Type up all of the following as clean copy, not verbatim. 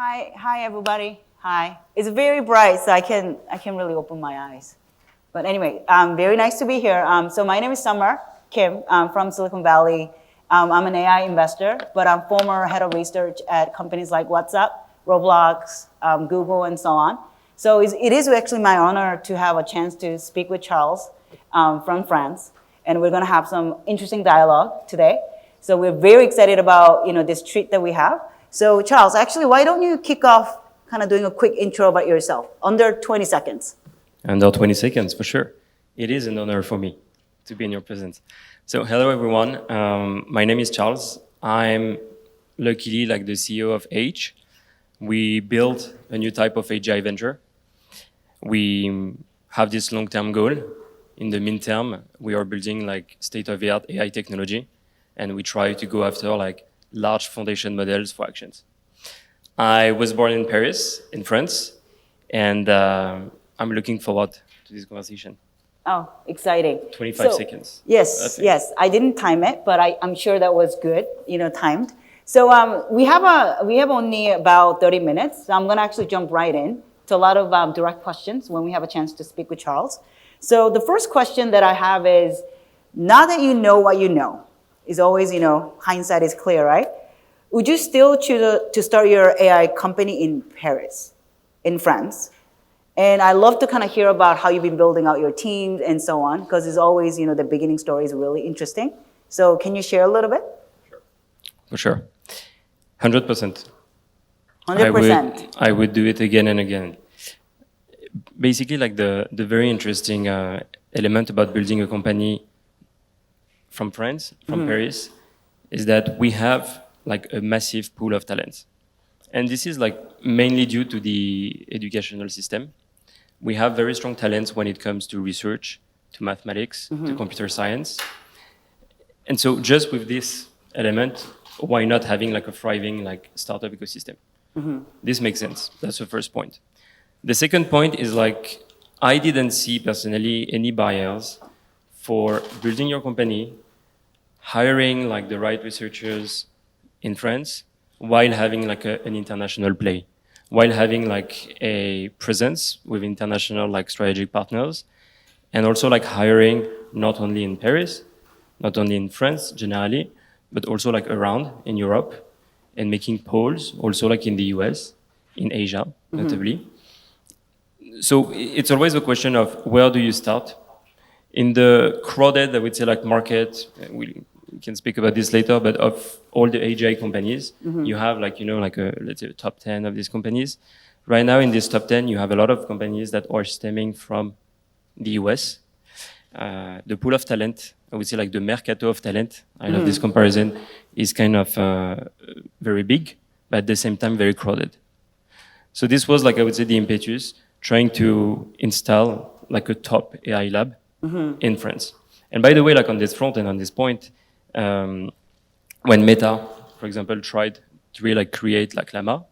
Hi everybody. Hi. It's very bright, so I can really open my eyes. But anyway, very nice to be here. So my name is Summer Kim. I'm from Silicon Valley. I'm an AI investor, but I'm former head of research at companies like WhatsApp, Roblox, Google, and so on. So it is actually my honor to have a chance to speak with Charles from France, and we're going to have some interesting dialogue today. So we're very excited about this treat that we have. So Charles, actually, why don't you kick off kind of doing a quick intro about yourself, under 20 seconds. Under 20 seconds, for sure. It is an honor for me to be in your presence. So hello, everyone. My name is Charles. I'm luckily like the CEO of H. We built a new type of AGI venture. We have this long-term goal. In the midterm, we are building like state-of-the-art AI technology, and we try to go after like large foundation models for actions. I was born in Paris, in France, and I'm looking forward to this conversation. Oh, exciting. 25 seconds. Yes, yes. I didn't time it, but I'm sure that was good, timed. So we have only about 30 minutes. So I'm going to actually jump right in to a lot of direct questions when we have a chance to speak with Charles. So the first question that I have is, now that you know what you know, is always, hindsight is clear, right? Would you still choose to start your AI company in Paris, in France? And I love to kind of hear about how you've been building out your teams and so on, because it's always, the beginning story is really interesting. So can you share a little bit? Sure. For sure. 100%. 100%. I would do it again and again. Basically, like the very interesting element about building a company from France, from Paris, is that we have like a massive pool of talents. And this is like mainly due to the educational system. We have very strong talents when it comes to research, to mathematics, to computer science. And so just with this element, why not having like a thriving like startup ecosystem? This makes sense. That's the first point. The second point is like, I didn't see personally any barriers for building your company, hiring like the right researchers in France, while having like an international play, while having like a presence with international like strategic partners, and also like hiring not only in Paris, not only in France generally, but also like around in Europe, and making polls also like in the US, in Asia, notably. So it's always a question of where do you start? In the crowded, I would say like market, we can speak about this later, but of all the AGI companies, you have like, like let's say a top 10 of these companies. Right now in this top 10, you have a lot of companies that are stemming from the US. The pool of talent, I would say like the mercato of talent, I love this comparison, is kind of very big, but at the same time very crowded. So this was like, I would say the impetus, trying to install like a top AI lab in France. And by the way, like on this front and on this point, when Meta, for example, tried to really like create like Llama,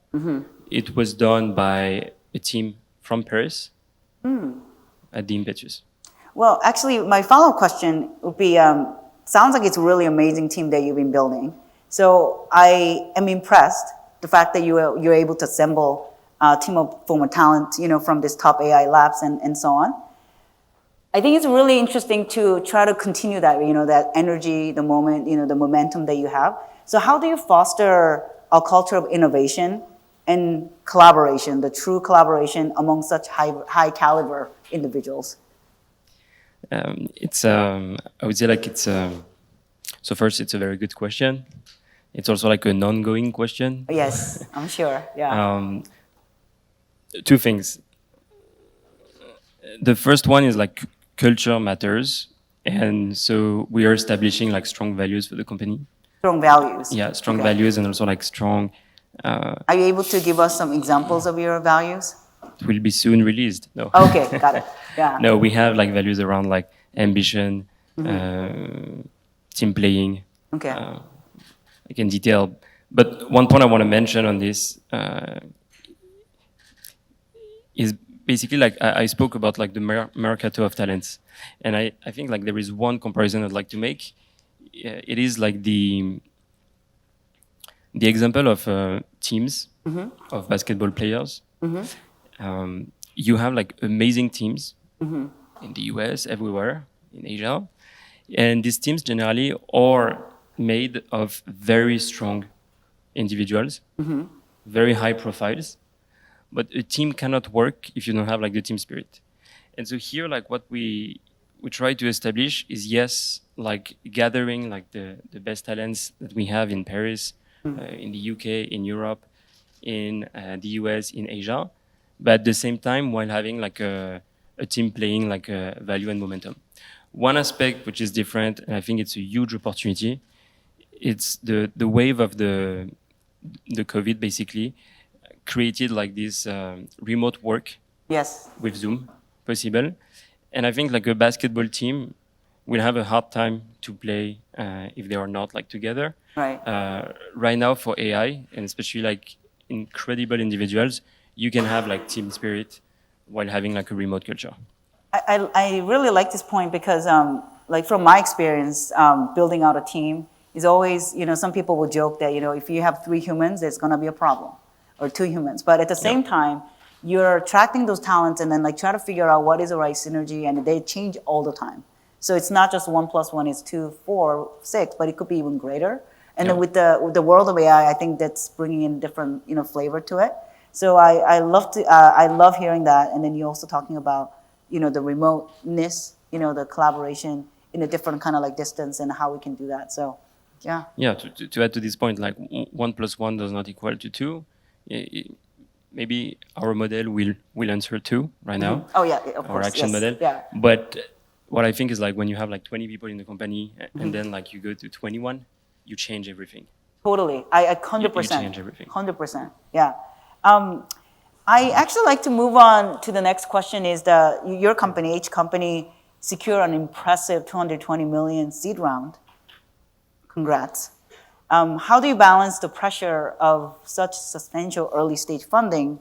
it was done by a team from Paris at the impetus. Well, actually, my follow-up question would be, sounds like it's a really amazing team that you've been building. So I am impressed the fact that you're able to assemble a team of former talent, from this top AI labs and so on. I think it's really interesting to try to continue that, that energy, the moment, the momentum that you have. So how do you foster a culture of innovation and collaboration, the true collaboration among such high caliber individuals? I would say like so first, it's a very good question. It's also like an ongoing question. Yes, I'm sure, yeah. Two things. The first one is like culture matters. And so we are establishing like strong values for the company. Strong values. Yeah, strong values and also like strong... Are you able to give us some examples of your values? It will be soon released. No. Okay, got it. Yeah. No, we have like values around like ambition, team playing. Okay. I can detail. But one point I want to mention on this is basically like I spoke about like the mercato of talents. And I think like there is one comparison I'd like to make. It is like the example of teams of basketball players. You have like amazing teams in the US, everywhere, in Asia. And these teams generally are made of very strong individuals, very high profiles. But a team cannot work if you don't have like the team spirit. And so here, like what we try to establish is, yes, like gathering like the best talents that we have in Paris, in the UK, in Europe, in the US, in Asia, but at the same time while having like a team playing like a value and momentum. One aspect which is different, and I think it's a huge opportunity, it's the wave of the COVID basically created like this remote work Yes. with Zoom possible. And I think like a basketball team will have a hard time to play if they are not like together. Right. Right now for AI, and especially like incredible individuals, you can have like team spirit while having like a remote culture. I really like this point because, like from my experience, building out a team is always, some people will joke that, if you have 3 humans, there's going to be a problem, or 2 humans. But at the same time, you're attracting those talents and then like try to figure out what is the right synergy, and they change all the time. So it's not just 1 + 1 is 2, 4, 6, but it could be even greater. And then with the world of AI, I think that's bringing in different, flavor to it. So I love hearing that. And then you're also talking about, the remoteness, the collaboration in a different kind of like distance and how we can do that. So, yeah. Yeah, to add to this point, like 1 + 1 does not equal to 2. Maybe our model will answer 2 right now. Oh yeah, of course. Our action yes. model. Yeah. But what I think is like when you have like 20 people in the company and then like you go to 21, you change everything. Totally. I 100%. You change everything. 100%. Yeah. I actually like to move on to the next question. Is your company, H company, secure an impressive 220 million seed round? Congrats. How do you balance the pressure of such substantial early stage funding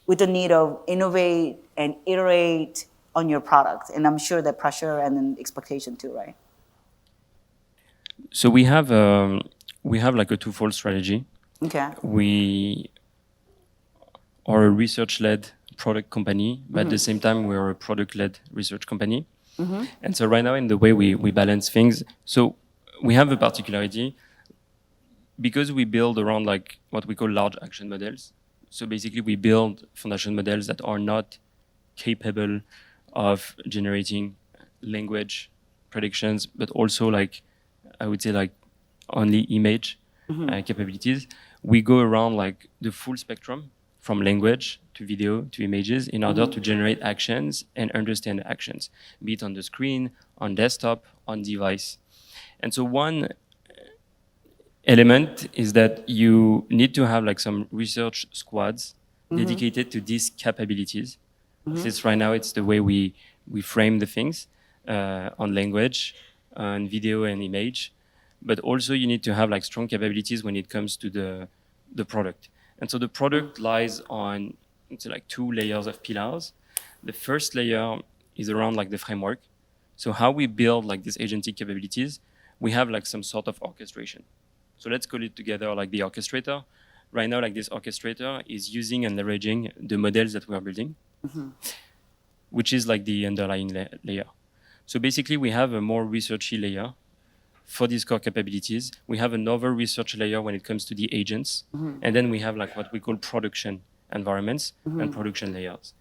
with the need of innovate and iterate on your product? And I'm sure that pressure and then expectation too, right? So we have like a twofold strategy. Okay. We are a research-led product company, but at the same time we are a product-led research company. And so right now in the way we balance things, so we have a particularity because we build around like what we call large action models. So basically we build foundation models that are not capable of generating language predictions, but also like, I would say like only image capabilities. We go around like the full spectrum from language to video to images in order to generate actions and understand actions, be it on the screen, on desktop, on device. And so one element is that you need to have like some research squads dedicated to these capabilities. Since right now it's the way we frame the things on language, on video and image, but also you need to have like strong capabilities when it comes to the product. And so the product lies on like 2 layers of pillars. The first layer is around like the framework. So how we build like these agentic capabilities, we have like some sort of orchestration. So let's call it together like the orchestrator. Right now, like this orchestrator is using and leveraging the models that we are building, which is like the underlying layer. So basically, we have a more researchy layer for these core capabilities. We have another research layer when it comes to the agents. And then we have like what we call production environments and production layers.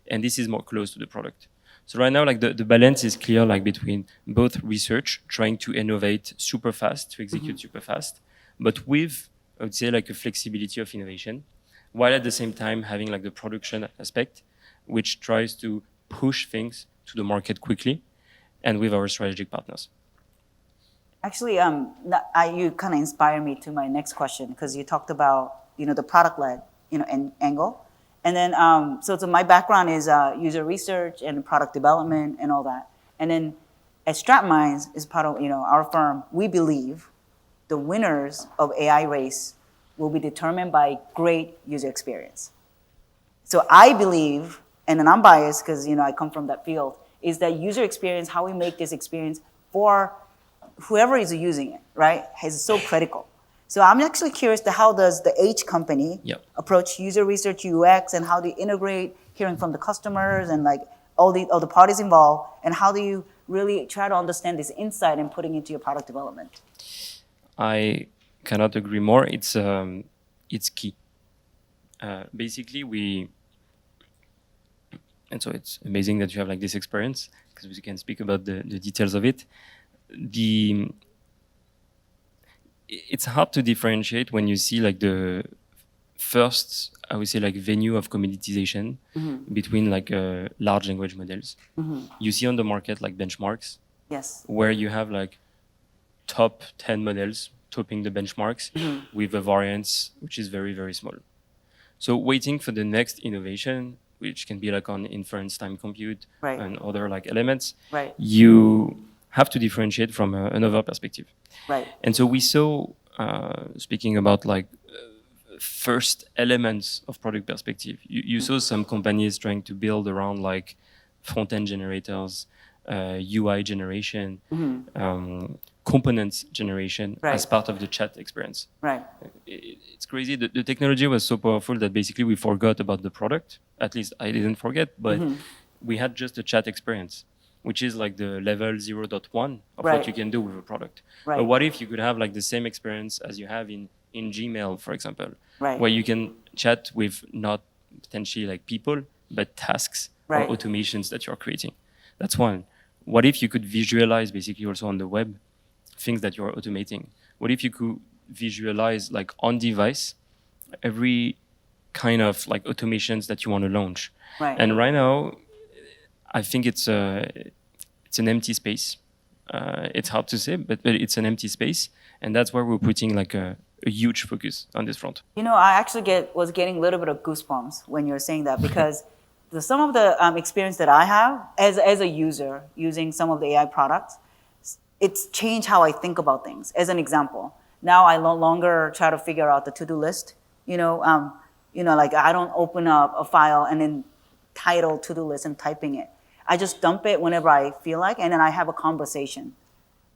And this is more close to the product. So right now, like the balance is clear, like between both research, trying to innovate super fast, to execute super fast, but with, I would say, like a flexibility of innovation, while at the same time having like the production aspect, which tries to push things to the market quickly and with our strategic partners. Actually, you kind of inspired me to my next question because you talked about, the product-led, angle. And then, so my background is user research and product development and all that. And then at StratMinds, as part of, our firm, we believe the winners of AI race will be determined by great user experience. So I believe, and then I'm biased because, I come from that field, is that user experience, how we make this experience for whoever is using it, right, is so critical. So I'm actually curious to how does the H company Yep. approach user research UX, and how do you integrate hearing from the customers and like all the parties involved, and how do you really try to understand this insight and putting into your product development? I cannot agree more. It's key. Basically, and so it's amazing that you have like this experience because we can speak about the details of it. It's hard to differentiate when you see like the first, I would say, like venue of commoditization between like large language models. You see on the market like benchmarks Yes. where you have like top 10 models topping the benchmarks with a variance which is very, very small. So waiting for the next innovation, which can be like on inference time compute Right. and other like elements, Right. you have to differentiate from another perspective. Right. And so we saw, speaking about like first elements of product perspective, you saw some companies trying to build around like front-end generators, UI generation, components generation Right. as part of the chat experience. Right. It's crazy. The technology was so powerful that basically we forgot about the product. At least I didn't forget, but we had just a chat experience, which is like the level 0.1 of Right. what you can do with a product. Right. But what if you could have like the same experience as you have in Gmail, for example, Right. where you can chat with not potentially like people, but tasks Right. or automations that you're creating. That's one. What if you could visualize basically also on the web things that you're automating? What if you could visualize like on device every kind of like automations that you want to launch? Right. And right now, I think it's an empty space. It's hard to say, but it's an empty space, and that's where we're putting like a huge focus on this front. You know, I actually was getting a little bit of goosebumps when you're saying that, because some of the experience that I have as a user using some of the AI products, it's changed how I think about things. As an example, now I no longer try to figure out the to-do list. Like I don't open up a file and then title to-do list and typing it. I just dump it whenever I feel like, and then I have a conversation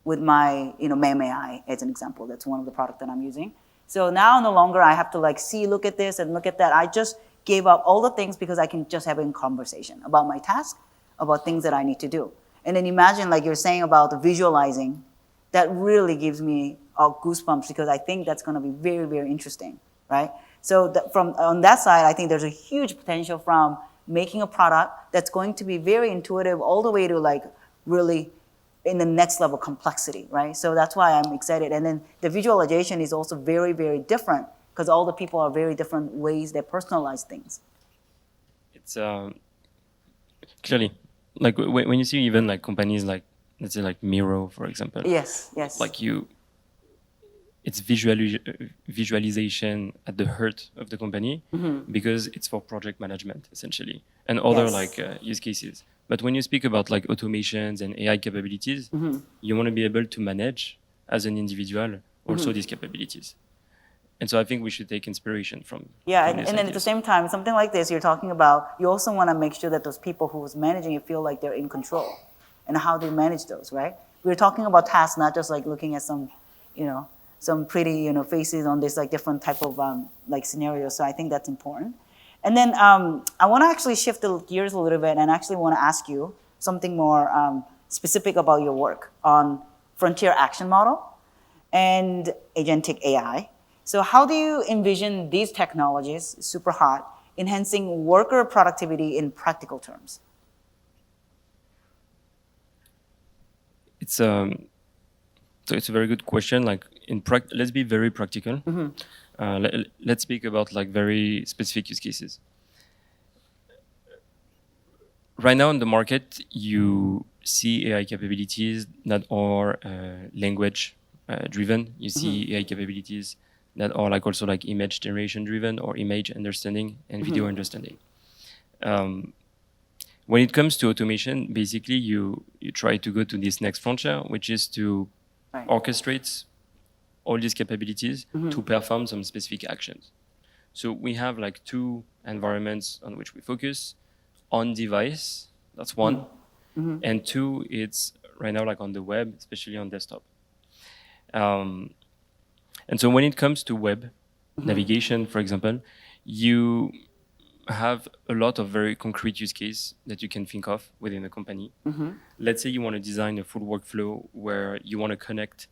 with my, Meme AI, as an example. That's one of the products that I'm using. So now no longer I have to like look at this and look at that. I just gave up all the things because I can just have a conversation about my task, about things that I need to do. And then imagine, like you're saying about the visualizing, that really gives me goosebumps, because I think that's going to be very, very interesting, right? So from on that side, I think there's a huge potential from making a product that's going to be very intuitive all the way to like really in the next level complexity, right? So that's why I'm excited. And then the visualization is also very, very different, because all the people are very different ways they personalize things. It's clearly like when you see even like companies like, let's say like Miro, for example. Yes. Like it's visualization at the heart of the company, because it's for project management essentially and other Yes. like use cases. But when you speak about like automations and AI capabilities, you want to be able to manage as an individual also these capabilities. And so I think we should take inspiration from Yeah, from and these then at the ideas. same time, something like this you're talking about, you also want to make sure that those people who's managing it feel like they're in control, and how they manage those, right? We're talking about tasks, not just like looking at some pretty, faces on this like different type of like scenarios. So I think that's important. And then I want to actually shift the gears a little bit and actually want to ask you something more specific about your work on frontier action model and agentic AI. So how do you envision these technologies, super hot, enhancing worker productivity in practical terms? It's so it's a very good question. Like let's be very practical. Let's speak about like very specific use cases. Right now in the market, you see AI capabilities that are language driven. You see AI capabilities that are like also like image generation driven, or image understanding and video understanding. When it comes to automation, basically you try to go to this next frontier, which is to orchestrate all these capabilities to perform some specific actions. So we have like two environments on which we focus: on device, that's one, and two, it's right now like on the web, especially on desktop. And so when it comes to web navigation, for example, you have a lot of very concrete use case that you can think of within a company. Let's say you want to design a full workflow where you want to connect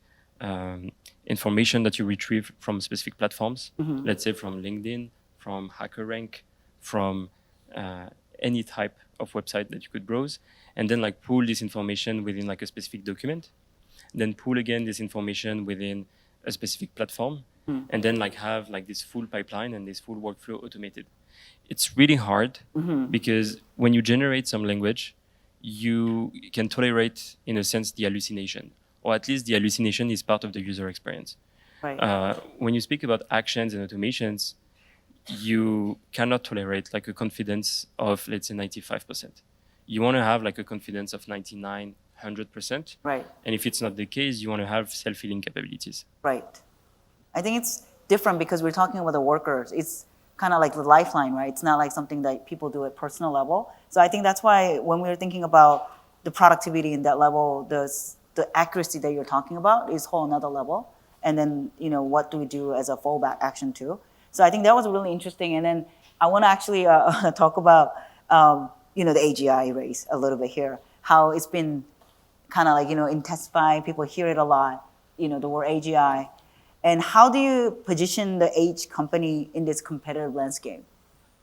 information that you retrieve from specific platforms, let's say from LinkedIn, from HackerRank, from any type of website that you could browse, and then like pull this information within like a specific document, then pull again this information within a specific platform, and then like have like this full pipeline and this full workflow automated. It's really hard because when you generate some language, you can tolerate, in a sense, the hallucination, or at least the hallucination is part of the user experience. Right. When you speak about actions and automations, you cannot tolerate like a confidence of, let's say, 95%. You want to have like a confidence of 99, 100%. Right. And if it's not the case, you want to have self-healing capabilities. Right. I think it's different because we're talking about the workers. It's kind of like the lifeline, right? It's not like something that people do at personal level. So I think that's why when we were thinking about the productivity in that level, the accuracy that you're talking about is whole another level. And then, what do we do as a fallback action too? So I think that was really interesting. And then I want to actually talk about, the AGI race a little bit here, how it's been kind of like, intensifying. People hear it a lot, the word AGI. And how do you position the H company in this competitive landscape?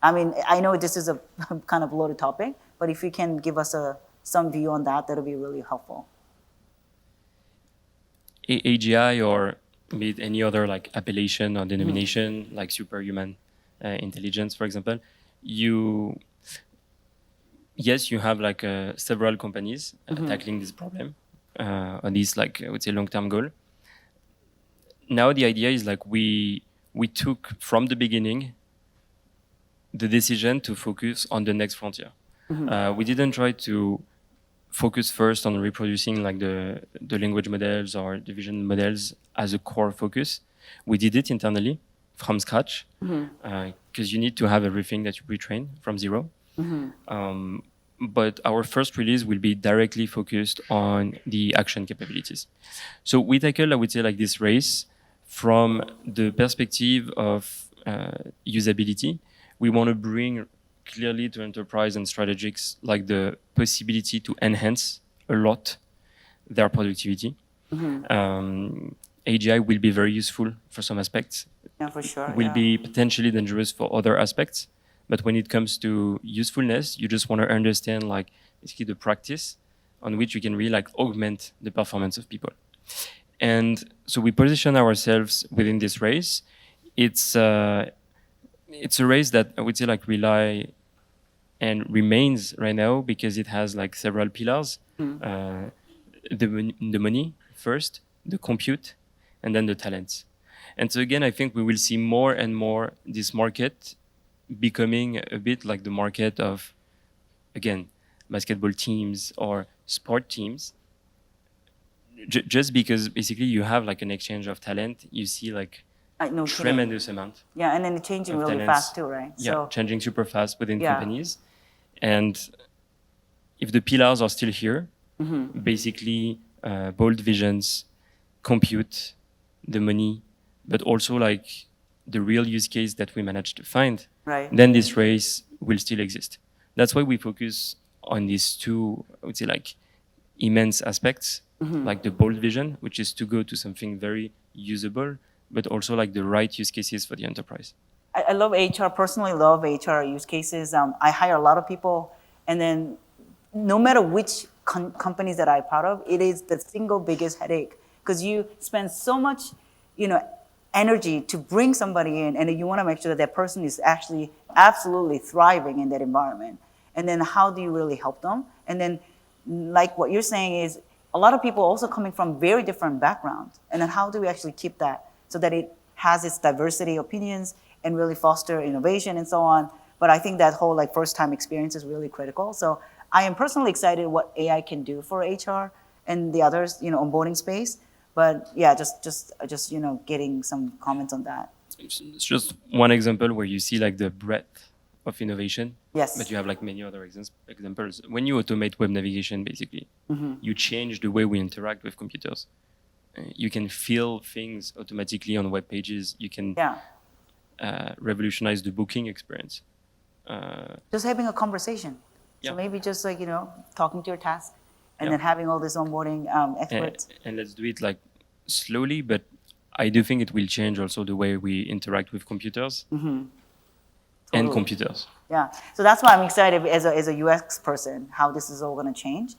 I mean, I know this is a kind of loaded topic, but if you can give us some view on that, that'll be really helpful. AGI or be it any other like appellation or denomination, like superhuman intelligence, for example, you have like several companies tackling this problem on this like I would say long-term goal. Now the idea is like we took from the beginning the decision to focus on the next frontier. We didn't try to focus first on reproducing like the language models or the vision models as a core focus. We did it internally from scratch because you need to have everything that you retrain from zero. But our first release will be directly focused on the action capabilities. So we tackle, I would say, like this race from the perspective of usability. We want to bring clearly to enterprise and strategics like the possibility to enhance a lot their productivity. AGI will be very useful for some aspects. Yeah, for sure. Will be potentially dangerous for other aspects. But when it comes to usefulness, you just want to understand like basically the practice on which you can really like augment the performance of people. And so we position ourselves within this race. It's a race that I would say like rely and remains right now because it has like several pillars. The money first, the compute, and then the talents. And so again, I think we will see more and more this market becoming a bit like the market of, again, basketball teams or sport teams. Just because basically you have like an exchange of talent, you see like tremendous amount. Yeah, and then it's changing really talents. fast too, right? Yeah, So, changing super fast within companies. And if the pillars are still here, basically bold visions, compute, the money, but also like the real use case that we managed to find, then this race will still exist. That's why we focus on these two, I would say like immense aspects, like the bold vision, which is to go to something very usable, but also like the right use cases for the enterprise. I love HR, personally love HR use cases. I hire a lot of people, and then no matter which companies that I'm part of, it is the single biggest headache because you spend so much, energy to bring somebody in, and you want to make sure that that person is actually absolutely thriving in that environment. And then how do you really help them? And then, like what you're saying is, a lot of people also coming from very different backgrounds. And then how do we actually keep that so that it has its diversity opinions and really foster innovation and so on? But I think that whole like first time experience is really critical. So I am personally excited what AI can do for HR and the others, onboarding space. But yeah, just getting some comments on that. It's just one example where you see like the breadth of innovation. Yes. But you have like many other examples. When you automate web navigation, basically, you change the way we interact with computers. you can fill things automatically on web pages. You can Yeah. revolutionize the booking experience. Just having a conversation. Yeah. So maybe just like, talking to your task and Yeah. then having all this onboarding experts. And let's do it like slowly, but I do think it will change also the way we interact with computers and Totally. computers. Yeah, so that's why I'm excited as a UX person, how this is all going to change.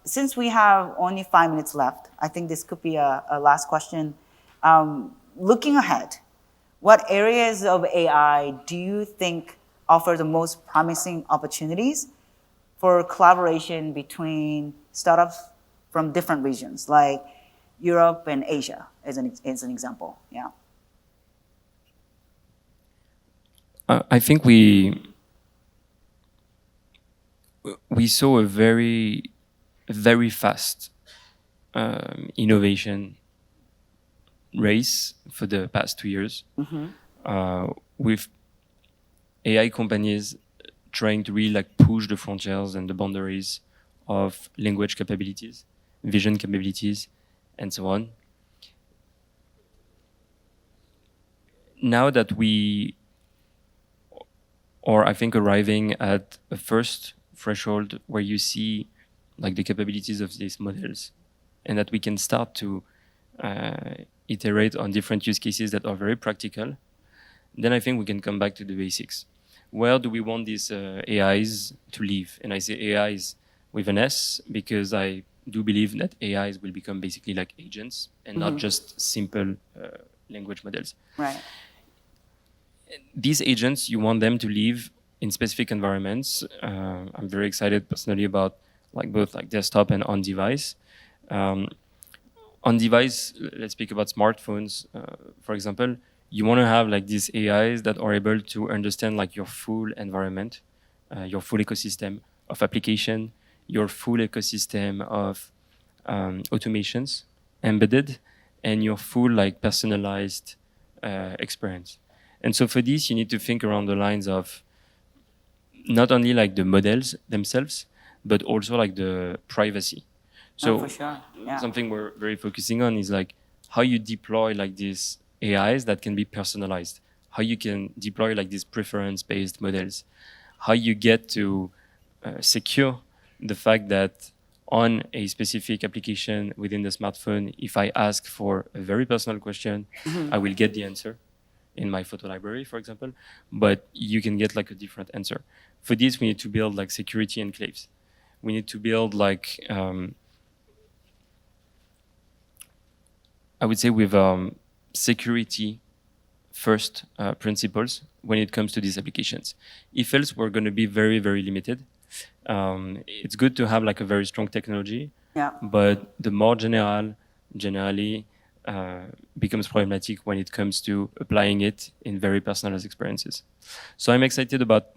Since we have only 5 minutes left, I think this could be a last question. Looking ahead, what areas of AI do you think offer the most promising opportunities for collaboration between startups from different regions, like Europe and Asia, as an example? Yeah. I think we saw a very fast innovation race for the past 2 years, with AI companies trying to really like push the frontiers and the boundaries of language capabilities, vision capabilities, and so on. Now that we are, I think, arriving at a first threshold where you see like the capabilities of these models, and that we can start to iterate on different use cases that are very practical, then I think we can come back to the basics. Where do we want these AIs to live? And I say AIs with an S because I do believe that AIs will become basically like agents and not just simple language models. Right. These agents, you want them to live in specific environments. I'm very excited personally about like both like desktop and on device. On device, let's speak about smartphones, for example. You want to have like these AIs that are able to understand like your full environment, your full ecosystem of application, your full ecosystem of automations embedded, and your full like personalized experience. And so for this, you need to think around the lines of not only like the models themselves, but also like the privacy. So for sure. Yeah. something we're very focusing on is like how you deploy like these AIs that can be personalized, how you can deploy like these preference-based models, how you get to secure the fact that on a specific application within the smartphone, if I ask for a very personal question, I will get the answer in my photo library, for example, but you can get like a different answer. For this, we need to build like security enclaves. We need to build like, I would say with security first principles when it comes to these applications. If else, we're going to be very, very limited. It's good to have like a very strong technology, but the more generally becomes problematic when it comes to applying it in very personalized experiences. So I'm excited about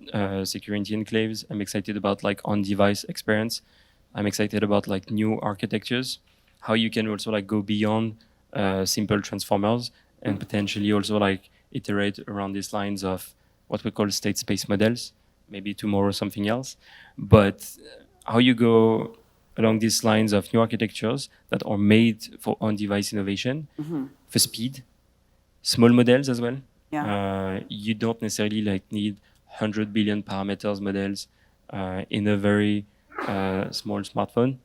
security enclaves. I'm excited about like on-device experience. I'm excited about like new architectures, how you can also like go beyond simple transformers and potentially also like iterate around these lines of what we call state space models, maybe tomorrow something else. But how you go along these lines of new architectures that are made for on-device innovation, for speed, small models as well. You don't necessarily like need 100 billion parameters models in a very small smartphone.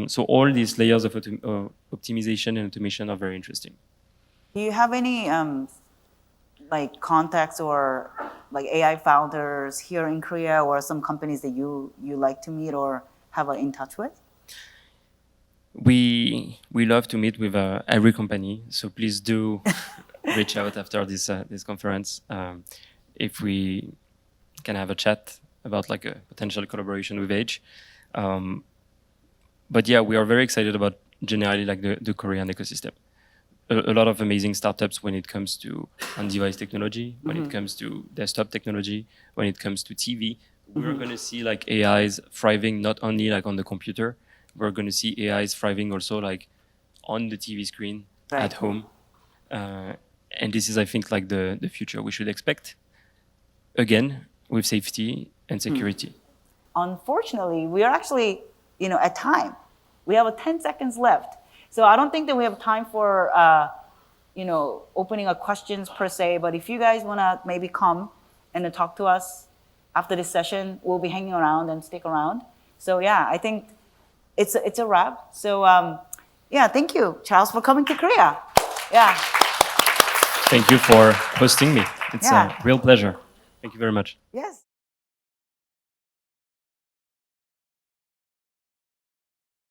So all these layers of optimization and automation are very interesting. Do you have any like contacts or like AI founders here in Korea, or some companies that you like to meet or have in touch with? We love to meet with every company, so please do reach out after this conference if we can have a chat about like a potential collaboration with Edge. But yeah, we are very excited about generally like the Korean ecosystem. A lot of amazing startups when it comes to on-device technology, when it comes to desktop technology, when it comes to TV. We're going to see like AIs thriving not only like on the computer, we're going to see AIs thriving also like on the TV screen at home. And this is, I think, like the future we should expect. Again, with safety and security. Unfortunately, we are actually, at time. We have 10 seconds left. So I don't think that we have time for, opening up questions per se, but if you guys want to maybe come and then talk to us after this session, we'll be hanging around and stick around. So yeah, I think it's a wrap. So yeah, thank you, Charles, for coming to Korea. Yeah. Thank you for hosting me. It's Yeah. a real pleasure. Thank you very much. Yes.